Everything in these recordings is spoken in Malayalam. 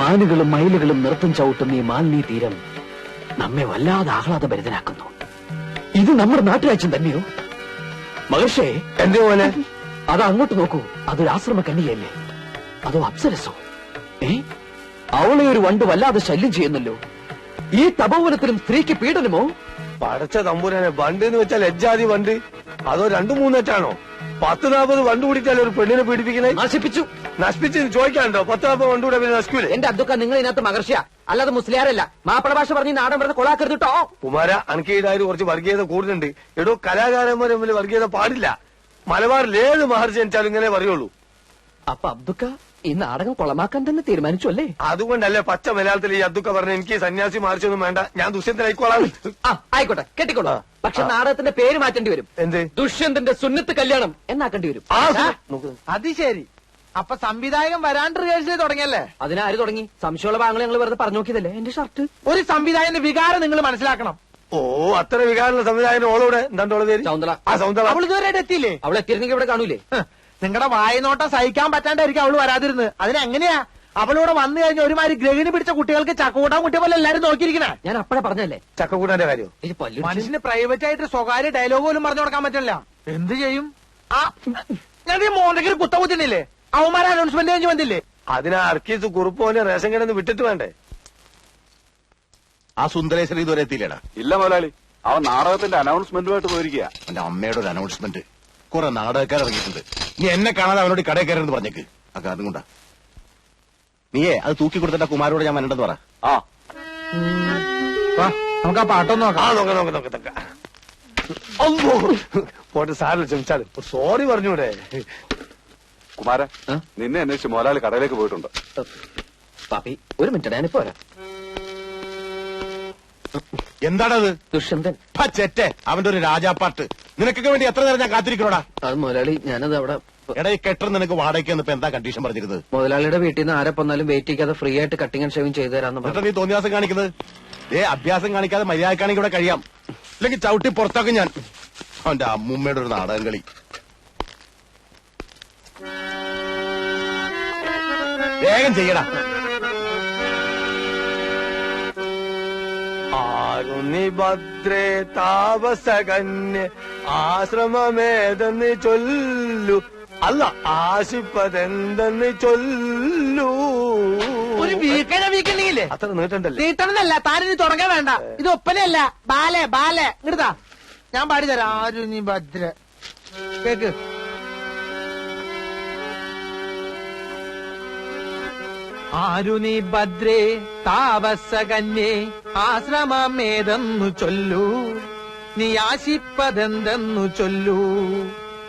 മാനുകളും മയിലുകളും നൃത്തം ചവിട്ടുന്ന ഈ മാലിന്യ തീരം നമ്മെ വല്ലാതെ ആഹ്ലാദഭരിതനാക്കുന്നു. ഇത് നമ്മുടെ നാട്ടുരാജ്യം തന്നെയോ? മഹർഷേ, എന്തോ പോലെ അത് അങ്ങോട്ട് നോക്കൂ. അതൊരു ആശ്രമ കന്യകയല്ലേ? അതോ അപ്സരസോ? അവളെ ഒരു വണ്ട് വല്ലാതെ ശല്യം ചെയ്യുന്നല്ലോ. ഈ തപോവനത്തിലും സ്ത്രീക്ക് പീഡനമോ? പടച്ച തമ്പുരാനെ, വണ്ട് എന്ന് വെച്ചാൽ ലജ്ജാതി വണ്ട്. അതോ 2-3 10-40 വണ്ട് കൂടിയിട്ടല്ലേ ഒരു പെണ്ണിനെ പീഡിപ്പിക്കണേ? നശിപ്പിച്ച് ചോദിക്കാനുണ്ടോ? 10-40 വണ്ട് കൂടെ നശിക്കൂലേ? എന്റെ അതൊക്കെ നിങ്ങൾ ഇതിനകത്ത് മഹർഷിയ, അല്ലാതെ മുസ്ലിയാരല്ല. മാപ്പിള ഭാഷ പറഞ്ഞ് നാടൻ വെറുതെ കൊളാക്കരുത് കേട്ടോ. കുമാര, അനക്കീടായി കുറച്ച് വർഗീയത കൂടുതലുണ്ട്. എടോ, കലാകാരന്മാർ തമ്മിൽ വർഗീയത പാടില്ല. മലബാറിൽ ഏത് മഹർഷി ജനിച്ചാലും ഇങ്ങനെ പറയുള്ളൂ. അപ്പൊ അബ്ദുക്ക ഈ നാടകം കൊളമാക്കാൻ തന്നെ തീരുമാനിച്ചു അല്ലേ? അതുകൊണ്ടല്ലേ പച്ച മലയാളത്തിൽ ഈ അബ്ദുക്ക പറഞ്ഞ എനിക്ക് സന്യാസി മഹർഷിയൊന്നും വേണ്ട, ഞാൻ ദുഷ്യന്തനായിക്കോളാം. ആയിക്കോട്ടെ, കെട്ടിക്കോളൂ. പക്ഷെ നാടകത്തിന്റെ പേര് മാറ്റേണ്ടി വരും. എന്ത്? ദുഷ്യന്തന്റെ സുന്നത്ത് കല്യാണം എന്നാക്കേണ്ടി വരും. അത് ശരി. അപ്പൊ സംവിധായകൻ വരാണ്ട് റിഹേഴ്സൽ തുടങ്ങിയല്ലേ? അതിനാര് തുടങ്ങി? സംശയമുള്ള ഭാഗങ്ങൾ ഞങ്ങൾ വെറുതെ പറഞ്ഞു നോക്കിയതല്ലേ. എന്റെ ഷർട്ട്. ഒരു സംവിധായകന്റെ വികാരം നിങ്ങൾ മനസ്സിലാക്കണം. ഓ, അത്ര വികാരമുള്ള സംവിധായകൻ ഓളോടെ എന്താണ്ടോളെ പേര്? സൗന്ദല. ആ സൗന്ദല. അവൾ ഇതുവരെ എത്തിയില്ലേ? അവൾ എത്തിയിരുന്നെങ്കിൽ ഇവിടെ കാണൂലേ? നിങ്ങളുടെ വായനോട്ടം സഹിക്കാൻ പറ്റാണ്ടായിരിക്കും അവള് വരാതിരുന്നത്. അതിനെങ്ങനെയാ അവളോട് വന്നു കഴിഞ്ഞ ഒരുമാതിരി ഗ്രഹിണി പിടിച്ച കുട്ടികൾക്ക് ചക്കൂട്ടാൻ കുട്ടിയെ പോലെ എല്ലാരും നോക്കിയിരിക്കണേ. ഞാൻ അപ്പഴേ പറഞ്ഞല്ലേ ചക്കക്കൂട്ടാന്റെ കാര്യം. മനുഷ്യന് പ്രൈവറ്റ് ആയിട്ട് സ്വകാര്യ ഡയലോഗ് പോലും പറഞ്ഞു കൊടുക്കാൻ പറ്റില്ല. എന്ത് ചെയ്യും? ഞാൻ ഈ മോണ്ടയ്ക്ക് ഒരു കുത്തകുത്തിനില്ലേ? അവന്മാരെ അനൗൺസ്മെന്റ് കഴിഞ്ഞ് വന്നില്ലേ? അതിനാ അർക്കീസ് കുറുപ്പോനെ റേഷൻ കടന്ന് വിട്ടിട്ട് വേണ്ടേ? ആ സുന്ദരേശ്വരൻ ഇതുവരെ എത്തിയില്ലേടാ? ഇല്ല മുതലാളി, അവൻ നാടകത്തിന്റെ അനൗൺസ്മെന്റുമായിട്ട് പോയിരിക്കുക. എന്റെ അമ്മയുടെ ഒരു അനൗൺസ്മെന്റ്. കുറെ നാടകക്കാർ ഇറങ്ങിയിട്ടുണ്ട്. നീ എന്നെ കാണാതെ അവനോട് കടയിൽ കയറെന്ന് പറഞ്ഞേക്ക്. ആ കാരണം കൊണ്ടാ. നീയേ അത് തൂക്കി കൊടുത്തിട്ട് കുമാരോട് ഞാൻ വരണ്ടെന്ന് പറ. ആ, നമുക്ക് ആ പാട്ടൊന്നും നോക്കാം. പോട്ടെ, സാറിന് ക്ഷമിച്ചാലും സോറി പറഞ്ഞൂടെ? കുമാര, നിന്നെ അന്വേഷിച്ച് മുതലാളി കടയിലേക്ക് പോയിട്ടുണ്ട്. പാപ്പി ഒരു മിനിറ്റ്, ഞാനിപ്പോ വരാം. എന്താണത്? ദുഷ്യന്തൻ. ചെറ്റെ, അവന്റെ ഒരു രാജാപ്പാട്ട്. നിനക്കൊക്കെ വേണ്ടി എത്ര നേരം ഞാൻ കാത്തിരിക്കണോടാ? അത് മുതലാളി, ഞാനത് അവിടെ. എടാ, ഈ കെട്ടർ നിനക്ക് വാടകയ്ക്ക് ഇപ്പൊ എന്താ കണ്ടീഷൻ പറഞ്ഞിരുന്നത്? മുതലാളിയുടെ വീട്ടിൽ നിന്ന് ആരെ വന്നാലും വെയിറ്റ് ചെയ്യാതെ ഫ്രീ ആയിട്ട് കട്ടിംഗ് ആൻഡ് ഷേവിംഗ് ചെയ്തു തരാന്ന് എന്നിട്ട് നീ തോന്നിയാസം കാണിക്കുന്നത്? അഭ്യാസം കാണിക്കാതെ മര്യാദക്കാണെങ്കിൽ ഇവിടെ കഴിയാം, അല്ലെങ്കിൽ ചവിട്ടി പുറത്താക്കും ഞാൻ. അവന്റെ അമ്മൂമ്മയുടെ ഒരു നാടകം കളി. വേഗം ചെയ്യടാ. ആരുണി ഭദ്രേ താപസകന്യ ആശ്രമമേതെന്ന് ചൊല്ലു, അല്ല ആശിപ്പതെന്തെന്ന് ചൊല്ലു. ഒരു വീക്കണ്ടെങ്കിലേ അത്ര നീട്ടണ്ടല്ലേ? നീട്ടണമെന്നല്ല, താനിനി തുടങ്ങാൻ വേണ്ട. ഇത് ഒപ്പനയല്ല, ബാലെ ബാലെ. ഇങ്ങടുതാ, ഞാൻ പാടിത്തരാം. ആരുണി ഭദ്ര കേക്ക്. ആരുണി ഭദ്രേ താപസകന്യേ ആശ്രമമേതെന്നു ചൊല്ലു, നീ ആശിപ്പതെന്തെന്നു ചൊല്ലു.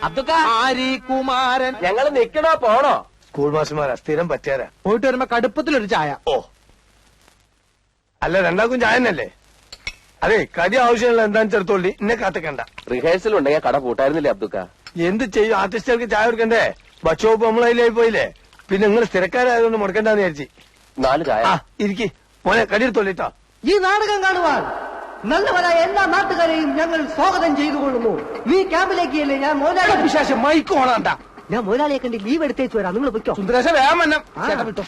അബ്ദുക്ക, ആരി കുമാരൻ. ഞങ്ങൾ നിക്കണോ പോണോ? സ്കൂൾ മാഷുമാരാ, സ്ഥിരം പറ്റിയാരാ. പോയിട്ട് വരുമ്പോ കടുപ്പത്തിലൊരു ചായ. ഓ, അല്ല രണ്ടാക്കും ചായ തന്നെയല്ലേ? അതെ, കടി ആവശ്യമുള്ള എന്താന്ന് ചേർത്തോളി, എന്നെ കാത്തിക്കണ്ട. റിഹേഴ്സൽ ഉണ്ടെങ്കിൽ കട പൂട്ടായിരുന്നില്ലേ അബ്ദുക്ക? എന്ത് ചെയ്യും, ആർട്ടിസ്റ്റുകൾക്ക് ചായ കൊടുക്കണ്ടേ? ബച്ചോപ്പ് നമ്മളതിലായി പോയില്ലേ. പിന്നെ നിങ്ങൾ സ്ഥിരക്കാരായതുകൊണ്ട് മുടക്കണ്ടെന്ന് വിചാരിച്ചു. 4 ചായ. ഇരിക്കി മോനെ, കടി എടുത്തോളിട്ടോ. ഈ നാടകം കാണുവാൻ നല്ലവരായ എല്ലാ നാട്ടുകാരെയും ഞങ്ങൾ സ്വാഗതം ചെയ്തുകൊള്ളുന്നു. ഈ ക്യാമ്പിലേക്ക് അല്ലേ ഞാൻ മോലാളി വിശേഷം മൈക്ക് ഓണാണ്ട. ഞാൻ മോലാളിയെ കണ്ട് ലീവ് എടുത്തേച്ചു വരാം. നിങ്ങൾ പൊയ്ക്കോ. സുന്ദരേശ വേഗം വന്നം. വിട്ടോ.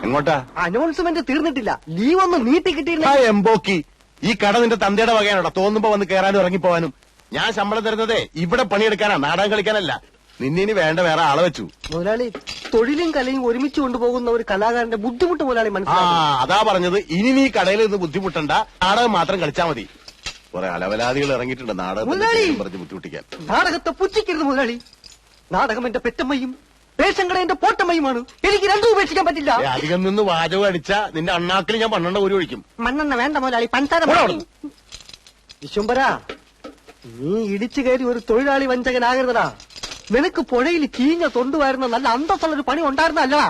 എങ്ങോട്ടാ? അനൗൺസ്മെന്റ് തീർന്നിട്ടില്ല. ലീവ് ഒന്ന് നീട്ടി കിട്ടിയില്ല. എംബോക്കി, ഈ കട നിന്റെ തന്തയുടെ വകയാണോടാ? തോന്നുമ്പോ വന്ന് കയറാനും ഇറങ്ങിപ്പോവാനും. ഞാൻ ശമ്പളം തരുന്നതേ ഇവിടെ പണിയെടുക്കാനാ, നാടകം കളിക്കാനല്ല. നിന്നിനി വേണ്ട വേറെ ആളെ വെച്ചു. മുതലാളി, തൊഴിലും കലയും ഒരുമിച്ച് കൊണ്ടുപോകുന്ന ഒരു കലാകാരന്റെ ബുദ്ധിമുട്ട് മുതലാളി മനസ്സിലാക്കി. അതാ പറഞ്ഞത്, ഇനി നീ കടയിൽ നിന്ന് ബുദ്ധിമുട്ടണ്ട, നാടകം മാത്രം കളിച്ചാ മതി. കുറെ അലവലാദികൾ ഇറങ്ങിയിട്ടുണ്ട് നാടകത്തിൽ പറഞ്ഞ് ബുദ്ധിമുട്ടിക്കാൻ. നാടകത്തെ പുച്ഛിക്കരുത് മുതലാളി. നാടകം എന്റെ പെറ്റമ്മയും റേഷൻ കട എന്റെ പോട്ടമ്മയുമാണ്. എനിക്ക് രണ്ടും ഉപേക്ഷിക്കാൻ പറ്റില്ല. അധികം നിന്ന് വാചകം അടിച്ച നിന്റെ അണ്ണാക്കിൽ ഞാൻ 12 ഒരു ഒഴിക്കും. മണ്ണെണ്ണ വേണ്ട മുതലാളി, പഞ്ചാര. വിശ്വംബര, നീ ഇടിച്ചു കയറി ഒരു തൊഴിലാളി വഞ്ചകനാകരുതടാ. നിനക്ക് പുഴയിൽ ചീഞ്ഞ തൊണ്ടുവായിരുന്ന നല്ല അന്തസ്സുള്ളൊരു പണി ഉണ്ടായിരുന്നല്ലടാ.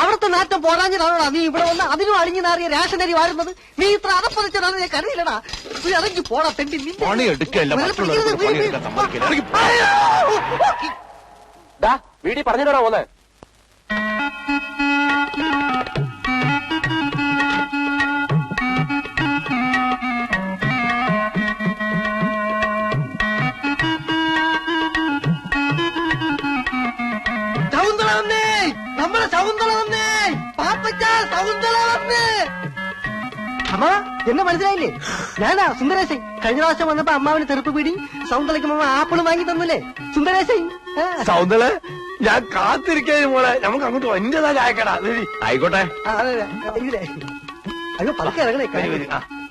അവിടുത്തെ നാറ്റം പോരാഞ്ഞതാണോടാ നീ ഇവിടെ വന്ന് അതിനും അളിഞ്ഞു നാറിയ റേഷനരി വാരുന്നത്? നീ ഇത്ര അതപ്പതിച്ചതാണ് ഞാൻ കരുതിയില്ലടാ. നീ ഇറങ്ങി പോടാ തെണ്ടി. പണി എടുക്കല്ല, മറ്റുള്ളവർക്ക് പണിയെടുക്കാൻ സമ്മതിക്കില്ല. വീടി പറഞ്ഞിട്ടാ പോന്നെ. സൗന്ദര്യ നമ്മളെ ശകുന്തള വന്നേ, പാപ്പച്ച ശകുന്തള വന്നേ. അമ്മ എന്നെ മനസ്സിലായില്ലേ? ഞാനാ സുന്ദരേശൻ. കഴിഞ്ഞ പ്രാവശ്യം വന്നപ്പോ അമ്മാവിന് തെറുപ്പ് പിടി, സൗന്ദര്യക്ക് അമ്മ ആപ്പിള് വാങ്ങി തന്നില്ലേ സുന്ദരേശൻ. സൗന്ദര്യ ഞാൻ കാത്തിരിക്കേ മോളെ, നമുക്ക് അങ്ങോട്ട് എന്റേതാ ചായക്കടാ. ആയിക്കോട്ടെ. അയ്യോ പതുക്കെ ഇറങ്ങണേ.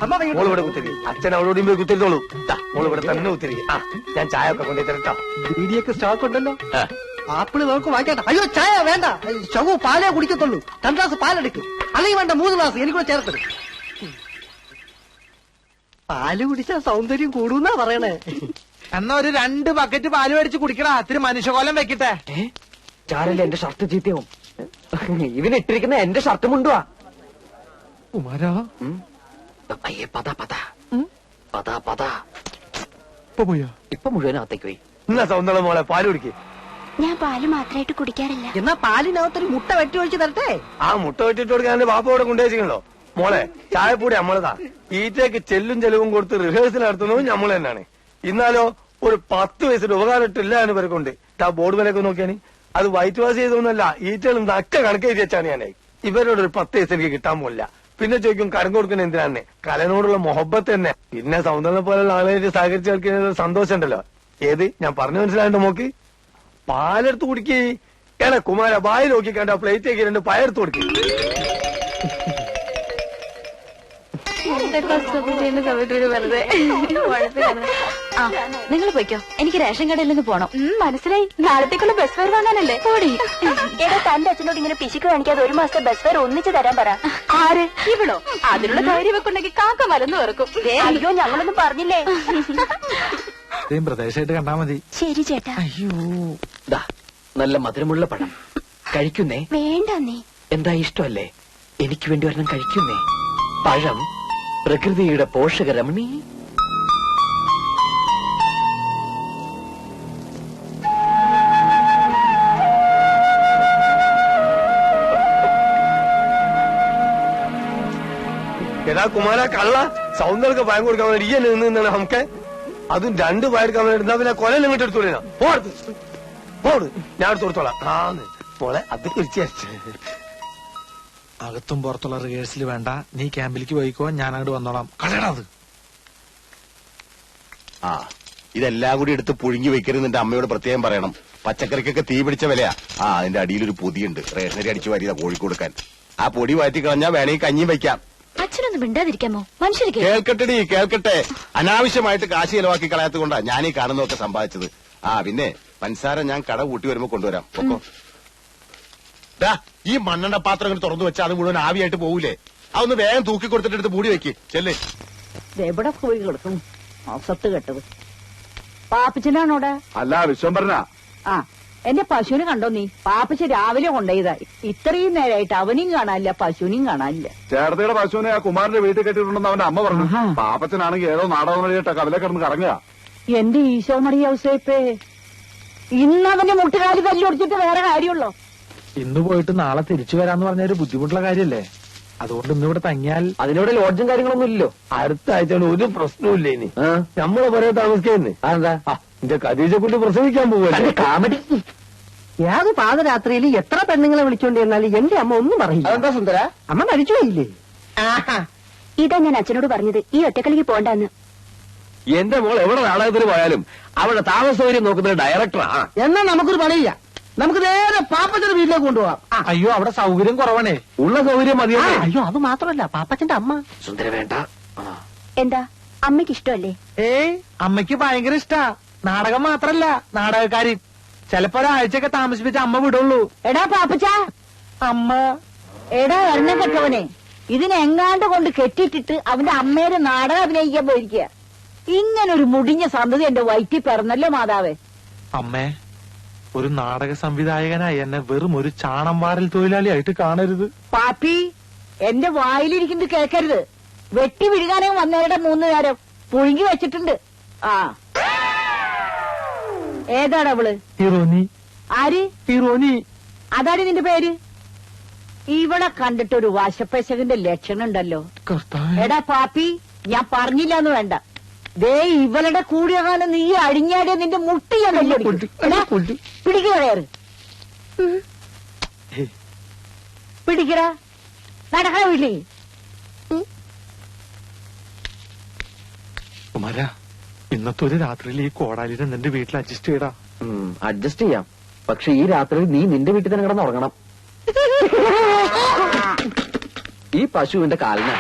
അമ്മ മോള് ഇവിടെ കുത്തിരി, അച്ഛൻ അവളോടും പോയി കുത്തിരിത്തോളൂ. മോള് ഇവിടെ തന്നെ കുത്തിരി. ഞാൻ ചായ ഒക്കെ കൊണ്ടു തരട്ടോ. ബീഡിയൊക്കെ സ്റ്റോക്ക് ഉണ്ടല്ലോ. ആപ്പിള് നമുക്ക് വാങ്ങിക്കട്ടെ. അയ്യോ ചായ വേണ്ട, ശവു പാലേ കുടിക്കത്തുള്ളൂ. 2 ഗ്ലാസ് പാലെടുക്കും, അല്ലെങ്കിൽ വേണ്ട 3 ഗ്ലാസ് എനിക്കൂടെ ചേർത്തത്. പാല് കുടിച്ചാ സൗന്ദര്യം കൂടുന്നാ പറയണേ. എന്നാ ഒരു 2 ബക്കറ്റ് പാല് മേടിച്ച് കുടിക്കടാ, ഇത്തിരി മനുഷ്യകോലം വെക്കട്ടെ. ചാരല്ലേ എന്റെ ഷർട്ട് ചീത്തയാവും. ഇവനിട്ടിരിക്കുന്ന എന്റെ ഷർട്ട് മുണ്ടുവാ. കുമാരാ അയ്യേ പതാ പതാ പതാ പതാ. പോയാ ഇപ്പൊ മുഴുവനകത്തേക്ക് പോയി. എന്നാ സൗന്ദര്യ മോളെ പാല് കുടിക്കേ. ഞാൻ പാല് മാത്രമായിട്ട് കുടിക്കാറില്ല. എന്നാ പാലിനകത്തൊരു മുട്ട വെട്ടി ഒഴിച്ച് തരട്ടെ. ആ മുട്ട വെട്ടിട്ട് കൊടുക്കാൻ എന്റെ ബാപ്പ ഇവിടെ കൊണ്ടുവച്ചിട്ടുണ്ടോ? മോളെ ചായപ്പൊടി നമ്മളതാ. ഈറ്റയ്ക്ക് ചെല്ലും ചെലവും കൊടുത്ത് റിഹേഴ്സൽ നടത്തുന്നതും നമ്മൾ തന്നെയാണ്. ഇന്നാലോ ഒരു 10 വയസ്സിന്റെ ഉപകാരം ഇട്ടില്ല എന്ന് പേർക്കുണ്ട്. ആ ബോർഡ് വിലയൊക്കെ നോക്കിയാനി അത് വൈറ്റ് വാഷ് ചെയ്തൊന്നല്ല, ഈറ്റകളും നക്ക കണക്കെഴുതി വെച്ചാണ് ഞാനേ. ഇവരോട് ഒരു 10 വയസ്സ് എനിക്ക് കിട്ടാൻ പോലില്ല. പിന്നെ ചോദിക്കും കരം കൊടുക്കുന്ന എന്തിനാണ്? കലനോടുള്ള മൊഹബത്ത് തന്നെ. പിന്നെ സൗന്ദര്യം പോലുള്ള ആളുകളായിട്ട് സഹകരിച്ച് കളിക്കുന്ന സന്തോഷം ഉണ്ടല്ലോ. ഏത് ഞാൻ പറഞ്ഞു മനസ്സിലായിട്ട് നോക്കി. പാലെടുത്ത് കുടിക്കേ. ഏടാ കുമാര വായി നോക്കിക്കണ്ട, പ്ലേറ്റേക്ക് 2 പയർത്ത് കൊടുക്കേ. നിങ്ങൾ പോയിക്കോ, എനിക്ക് റേഷൻ കടയിൽ നിന്ന് പോണം. മനസ്സിലായി, നാളത്തേക്കുള്ള ബസ് ഫെയർ വാങ്ങാനല്ലേ. പോടി. ഏതാ തന്റെ അച്ഛനോട് ഇങ്ങനെ പിശുക്ക് കാണിക്കാതെ 1 മാസത്തെ ബസ് ഫെയർ ഒന്നിച്ച് തരാൻ പറ. ആര്? ഇവളോ? അതിനുള്ള ധൈര്യം വെക്കുണ്ടെങ്കിൽ കാക്ക മലന്ന് വെറുക്കും. അയ്യോ ഞങ്ങളൊന്നും പറഞ്ഞില്ലേ. പ്രദേശമായിട്ട് കണ്ടാ മതി. ശരി ചേട്ടാ. അയ്യോ നല്ല മധുരമുള്ള പഴം കഴിക്കുന്നേ. വേണ്ട നീ. എന്താ ഇഷ്ടമല്ലേ? എനിക്ക് വേണ്ടി ഒരെണ്ണം കഴിക്കുന്നേ. പഴം പ്രകൃതിയുടെ പോഷകരമണി. എടാ കുമാര കള്ള, സൗന്ദര്യ പയം കൊടുക്കാൻ വേണ്ടി ഈ എന്നെ നിന്നാണ് നമുക്ക്. അതും 2 പയർക്കാൻ വേണ്ടി എടുത്താ പിന്നെ കൊല ഇങ്ങോട്ട് എടുത്തോളിനാ. പോട് ഞാൻ എടുത്ത് കൊടുത്തോളാം. മോളെ അത് കുറിച്ച് അകത്തും പുറത്തുള്ള റിഹേഴ്സൽ വേണ്ട, നീ ക്യാമ്പിലേക്ക് പോയിക്കോ, ഞാൻ അങ്ങോട്ട് വന്നോളാം. കളയണത്. ആ ഇതെല്ലാം കൂടി എടുത്ത് പുഴുങ്ങി വെക്കരുത് എന്റെ അമ്മയോട് പ്രത്യേകം പറയണം. പച്ചക്കറിക്കൊക്കെ തീ പിടിച്ച വിലയാ. അതിന്റെ അടിയിലൊരു പൊതിയുണ്ട്, റേഷനരി അടിച്ചു വാരിയതാ കോഴിക്ക് കൊടുക്കാൻ. ആ പൊടി വാറ്റി കളഞ്ഞാ വേണമെങ്കിൽ കഞ്ഞിയും വെക്കാം. അച്ഛനൊന്നും മിണ്ടാതിരിക്കാമോ? മനുഷ്യര് കേൾക്കട്ടെടി കേൾക്കട്ടെ. അനാവശ്യമായിട്ട് കാശ് ചെലവാക്കി കളയാത്തത് കൊണ്ടാ ഞാൻ ഈ കാണുന്നതൊക്കെ സമ്പാദിച്ചത്. പിന്നെ പഞ്ചസാര ഞാൻ കട കൂട്ടി വരുമ്പോ കൊണ്ടുവരാം. ഒക്കോ ഈ മണ്ണെണ്ണ പാത്രം ഇങ്ങനെ തുറന്നു വെച്ചാൽ അത് മുഴുവൻ ആവിയായിട്ട് പോകൂലേ? അതൊന്ന് വേഗം തൂക്കി കൊടുത്തിട്ട് എടുത്ത് മൂടി വെക്ക്. ചെല്ലേ. എവിടെ പോയി കിടക്കും സത്ത് കെട്ടത്? പാപ്പച്ചനാണോടെ? അല്ല വിശ്വംഭരനാ. ആ എന്റെ പശുവിനെ കണ്ടോ നീ? പാപ്പച്ച രാവിലെ കൊണ്ടുപോയതാ. ഇത്രയും നേരമായിട്ട് അവനെയും കാണാനില്ല, പശുവിനെയും കാണാനില്ല. ചേർത്തയുടെ പശുവിനെ ആ കുമാരന്റെ വീട്ടിൽ കെട്ടിയിട്ടുണ്ടെന്ന് അവന്റെ അമ്മ പറഞ്ഞു. പാപ്പച്ചനാണെങ്കിൽ ഏതോ നാടകം വഴിയിട്ട് കവലെ കിടന്ന് കറങ്ങുക. എന്റെ ഈശോ മറിയ ഔസേപ്പേ, ഇന്നവന്റെ മുട്ടുകാലി തല്ലൊടിച്ചിട്ട് വേറെ കാര്യമുള്ളോ? ഇന്ന് പോയിട്ട് നാളെ തിരിച്ചു വരാന്ന് പറഞ്ഞൊരു ബുദ്ധിമുട്ടുള്ള കാര്യല്ലേ. അതുകൊണ്ട് ഇന്നിവിടെ തങ്ങിയാൽ അതിനോട് ലോഡ്ജും കാര്യങ്ങളൊന്നും ഇല്ലല്ലോ. അടുത്ത ആഴ്ച ഒരു പ്രശ്നവും ഇനി നമ്മളെ പറയാൻ താമസിക്കുന്നേ. അതെന്താ? എന്റെ ഖദീജ കുട്ടി പ്രസവിക്കാൻ പോവല്ലേ. കാമഡി. ഏത് പാതരാത്രിയിൽ എത്ര പെണ്ണുങ്ങളെ വിളിച്ചോണ്ട് ചെന്നാലും എന്റെ അമ്മ ഒന്നും പറയില്ല. അതെന്താ സുന്ദര? അമ്മ മരിച്ചുപോയില്ലേ? ഇതാ ഞാൻ അച്ഛനോട് പറഞ്ഞത്, ഈ ഒറ്റക്കളിക്ക് പോണ്ടെന്ന്. എന്റെ മോൾ എവിടെ നാടകത്തിന് പോയാലും അവിടെ താമസ സൗകര്യം നോക്കുന്ന ഡയറക്ടറാ. എന്നാ നമുക്കൊരു പണിയില്ല, നമുക്ക് നേരെ പാപ്പച്ചന്റെ വീട്ടിലേക്ക് കൊണ്ടുപോകാം. അയ്യോ അവിടെ സൗകര്യം കുറവാണേ. ഉള്ള സൗകര്യം മതിയോ? അയ്യോ അത് മാത്രമല്ല, പാപ്പച്ചന്റെ അമ്മ. സുന്ദര വേണ്ട. എന്താ അമ്മയ്ക്ക് ഇഷ്ടമല്ലേ? അമ്മയ്ക്ക് ഭയങ്കര ഇഷ്ടാ. നാടകം മാത്രല്ല, നാടകക്കാരി. ചിലപ്പോ ഒരാഴ്ചയൊക്കെ താമസിപ്പിച്ച അമ്മ വിടുള്ളൂ. എടാ പാപ്പച്ച, അമ്മ എടാ എണ്ണ കെട്ടവനെ, ഇതിനെങ്ങാണ്ട് കൊണ്ട് കെട്ടിട്ടിട്ട് അവന്റെ അമ്മേരെ നാടകം അഭിനയിക്കാൻ പോയിരിക്കുക. ഇങ്ങനൊരു മുടിഞ്ഞ സന്തതി എന്റെ വയറ്റിൽ പിറന്നല്ലോ മാതാവേ. അമ്മേ, ഒരു നാടക സംവിധായകനായി എന്നെ വെറും ഒരു ചാണം വാരൽ തൊഴിലാളിയായിട്ട് കാണരുത്. പാപ്പി, എന്റെ വായിലിരിക്കുന്നത് കേൾക്കരുത്. വെട്ടി വിഴുകാനേ വന്നവരുടെ 3 നേരം പുഴുങ്ങി വെച്ചിട്ടുണ്ട്. ആ ഏതാടാ അവള്? ഹീറോനി. ആര്? ഹീറോനി. അതാണ് നിന്റെ പേര്? ഇവളെ കണ്ടിട്ടൊരു വശപ്പശകന്റെ ലക്ഷണം ഉണ്ടല്ലോ. എടാ പാപ്പി, ഞാൻ പറഞ്ഞില്ലാന്ന് വേണ്ട. ദേ ഇവളുടെ കൂടിയ കാലം നീ അഴിഞ്ഞാടിയ നിന്റെ മുട്ടി ഞാൻ പിടിക്കുക. പിടിക്കടാ, നടക്കണ വീട്ടിൽ. കുമാര, ഇന്നത്തെ ഒരു രാത്രിയിൽ ഈ കോടാലിനെ നിന്റെ വീട്ടിൽ അഡ്ജസ്റ്റ് ചെയ്യടാ. അഡ്ജസ്റ്റ് ചെയ്യാം, പക്ഷെ ഈ രാത്രി നീ നിന്റെ വീട്ടിൽ തന്നെ കിടന്ന് ഉറങ്ങണം. ഈ പശുവിന്റെ കാലിന്